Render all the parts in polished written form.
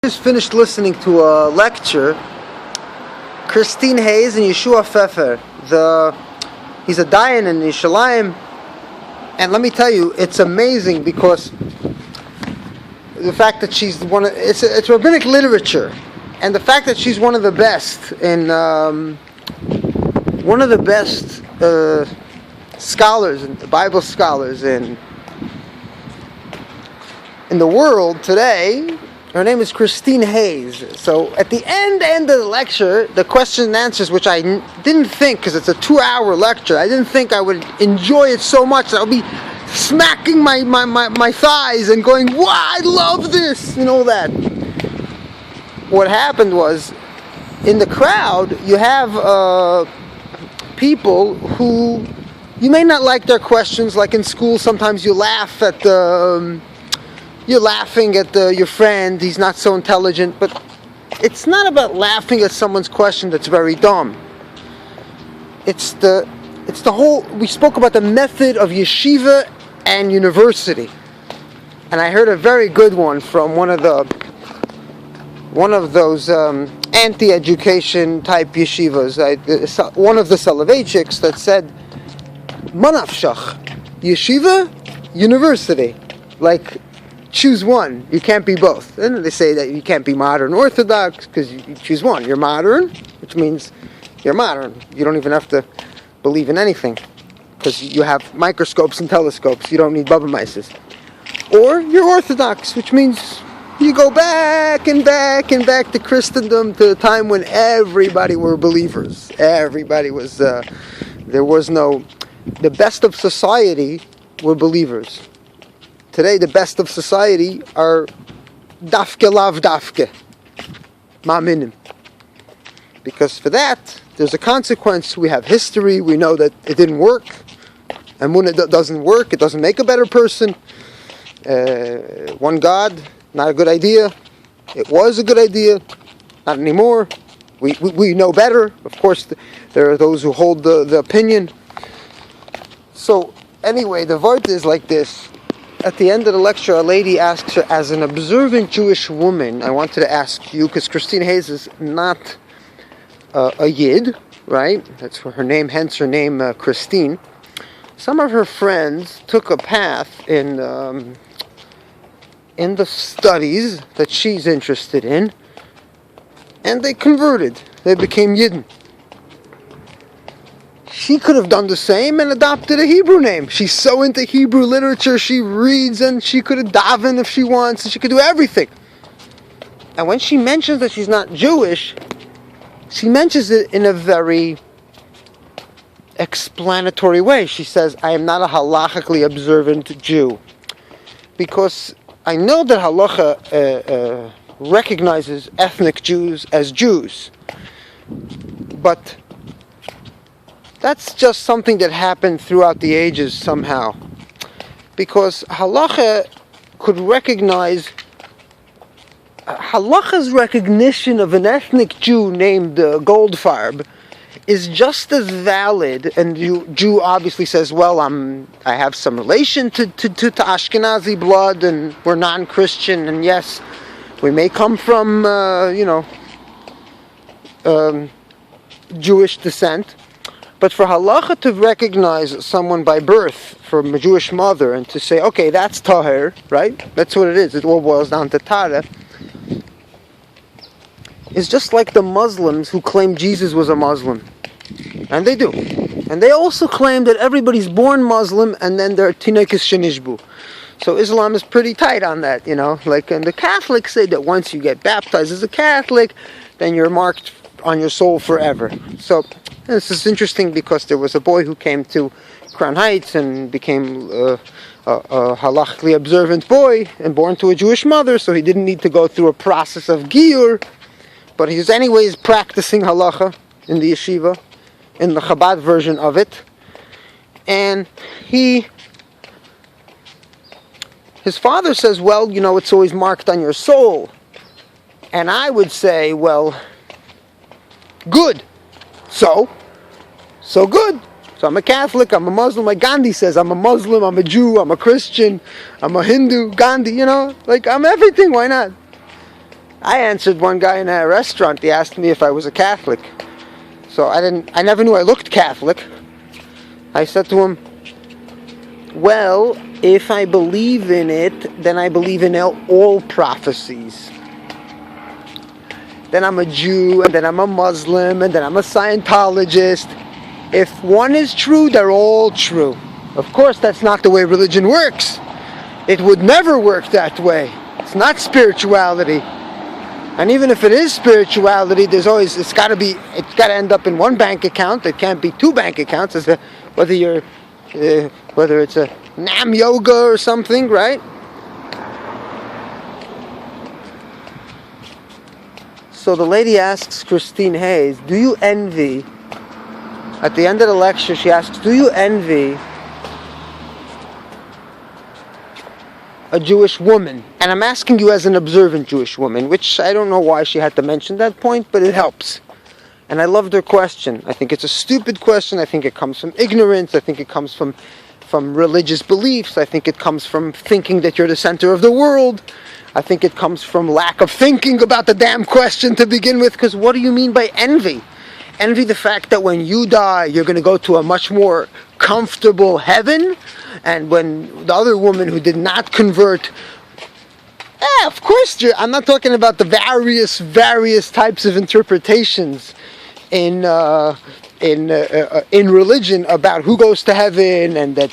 Just finished listening to a lecture. Christine Hayes and Yeshua Pfeffer. He's a Dayan in Yerushalayim, and let me tell you, it's amazing because the fact that she's it's rabbinic literature, and the fact that she's one of the best in scholars and Bible scholars in the world today. Her name is Christine Hayes. So at the end of the lecture, the question and answers, which I didn't think, because it's a 2-hour lecture, I didn't think I would enjoy it so much that I would be smacking my thighs and going, wow, I love this, and all that. What happened was, in the crowd, you have people who, you may not like their questions, like in school, sometimes you laugh at you're laughing at your friend, he's not so intelligent, but it's not about laughing at someone's question that's very dumb. It's the whole, we spoke about the method of yeshiva and university. And I heard a very good one from one of those anti-education type yeshivas, one of the Soloveitchiks that said, Manafshach, yeshiva, university. Like, choose one. You can't be both. And they say that you can't be modern Orthodox because you choose one. You're modern, which means you're modern. You don't even have to believe in anything because you have microscopes and telescopes. You don't need Baba Mises. Or you're Orthodox, which means you go back and back and back to Christendom, to the time when everybody were believers. Everybody was, there was no, the best of society were believers. Today, the best of society are dafke lav dafke, ma'aminim. Because for that, there's a consequence. We have history. We know that it didn't work. And when it doesn't work, it doesn't make a better person. One God, not a good idea. It was a good idea, not anymore. We know better. Of course, there are those who hold the opinion. So, anyway, the vart is like this. At the end of the lecture, a lady asks her, as an observant Jewish woman, I wanted to ask you, because Christine Hayes is not a Yid, right? That's her name, hence her name, Christine. Some of her friends took a path in the studies that she's interested in, and they converted. They became Yidden. She could have done the same and adopted a Hebrew name. She's so into Hebrew literature, she reads, and she could have daven if she wants, and she could do everything. And when she mentions that she's not Jewish, she mentions it in a very explanatory way. She says, I am not a halachically observant Jew. Because I know that halacha recognizes ethnic Jews as Jews. But that's just something that happened throughout the ages somehow. Because halacha could recognize, halacha's recognition of an ethnic Jew named Goldfarb is just as valid, and Jew obviously says, well, I have some relation to Ashkenazi blood, and we're non-Christian, and yes, we may come from, Jewish descent. But for halacha to recognize someone by birth from a Jewish mother and to say, okay, that's tahir, right? That's what it is. It all boils down to tara. It's just like the Muslims who claim Jesus was a Muslim. And they do. And they also claim that everybody's born Muslim and then they're tinekis shenishbu. So Islam is pretty tight on that, Like, and the Catholics say that once you get baptized as a Catholic, then you're marked on your soul forever. So this is interesting because there was a boy who came to Crown Heights and became a halachically observant boy and born to a Jewish mother, so he didn't need to go through a process of giyur, but he's anyways practicing halacha in the yeshiva, in the Chabad version of it, and his father says, well, it's always marked on your soul, and I would say, well, good. So good. So I'm a Catholic, I'm a Muslim, like Gandhi says, I'm a Muslim, I'm a Jew, I'm a Christian, I'm a Hindu, Gandhi, like I'm everything, why not? I answered one guy in a restaurant. He asked me if I was a Catholic. So I never knew I looked Catholic. I said to him, well, if I believe in it, then I believe in all prophecies. Then I'm a Jew, and then I'm a Muslim, and then I'm a Scientologist. If one is true, they're all true. Of course, that's not the way religion works. It would never work that way. It's not spirituality. And even if it is spirituality, it's got to end up in one bank account. It can't be two bank accounts, whether it's a Nam yoga or something, right? So the lady asks Christine Hayes, do you envy, at the end of the lecture she asks, do you envy a Jewish woman? And I'm asking you as an observant Jewish woman, which I don't know why she had to mention that point, but it helps. And I loved her question. I think it's a stupid question. I think it comes from ignorance. I think it comes from religious beliefs. I think it comes from thinking that you're the center of the world. I think it comes from lack of thinking about the damn question to begin with, because what do you mean by envy? Envy the fact that when you die, you're going to go to a much more comfortable heaven, and when the other woman who did not convert, of course, I'm not talking about the various types of interpretations in religion about who goes to heaven, and that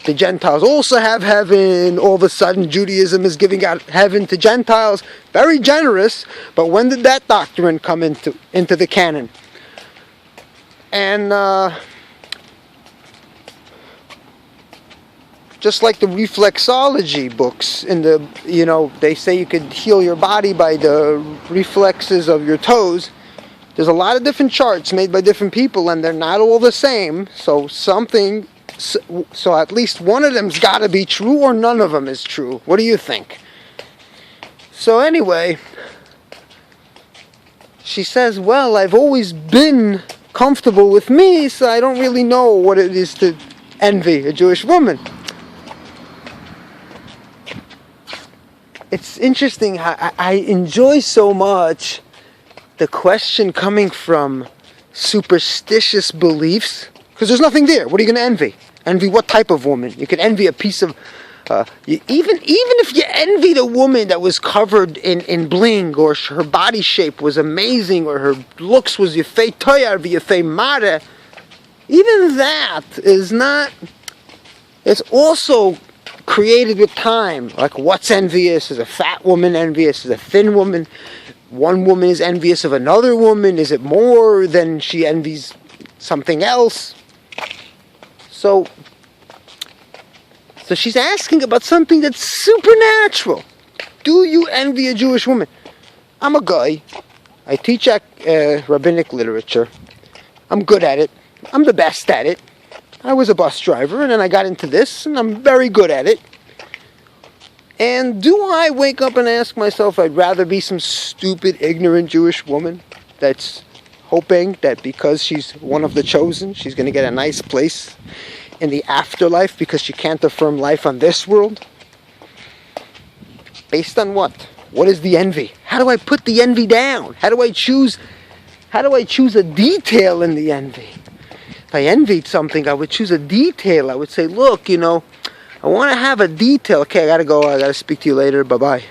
the Gentiles also have heaven. All of a sudden, Judaism is giving out heaven to Gentiles. Very generous, but when did that doctrine come into the canon? And just like the reflexology books, they say you could heal your body by the reflexes of your toes. There's a lot of different charts made by different people, and they're not all the same. So at least one of them's got to be true, or none of them is true. What do you think? So anyway, she says, well, I've always been comfortable with me, so I don't really know what it is to envy a Jewish woman. It's interesting how I enjoy so much the question coming from superstitious beliefs, because there's nothing there. What are you going to envy? Envy what type of woman? You could envy a piece of even if you envied a woman that was covered in bling, or her body shape was amazing, or her looks was yefei toyar v'yefei mare, even that is not. It's also created with time. Like, what's envious? Is a fat woman envious? Is a thin woman? One woman is envious of another woman. Is it more than she envies something else? So she's asking about something that's supernatural. Do you envy a Jewish woman? I'm a guy. I teach rabbinic literature. I'm good at it. I'm the best at it. I was a bus driver, and then I got into this, and I'm very good at it. And do I wake up and ask myself, I'd rather be some stupid, ignorant Jewish woman that's hoping that because she's one of the chosen, she's going to get a nice place in the afterlife because she can't affirm life on this world? Based on what? What is the envy? How do I put the envy down? How do I choose a detail in the envy? If I envied something, I would choose a detail. I would say, look, I want to have a detail. Okay, I got to go. I got to speak to you later. Bye-bye.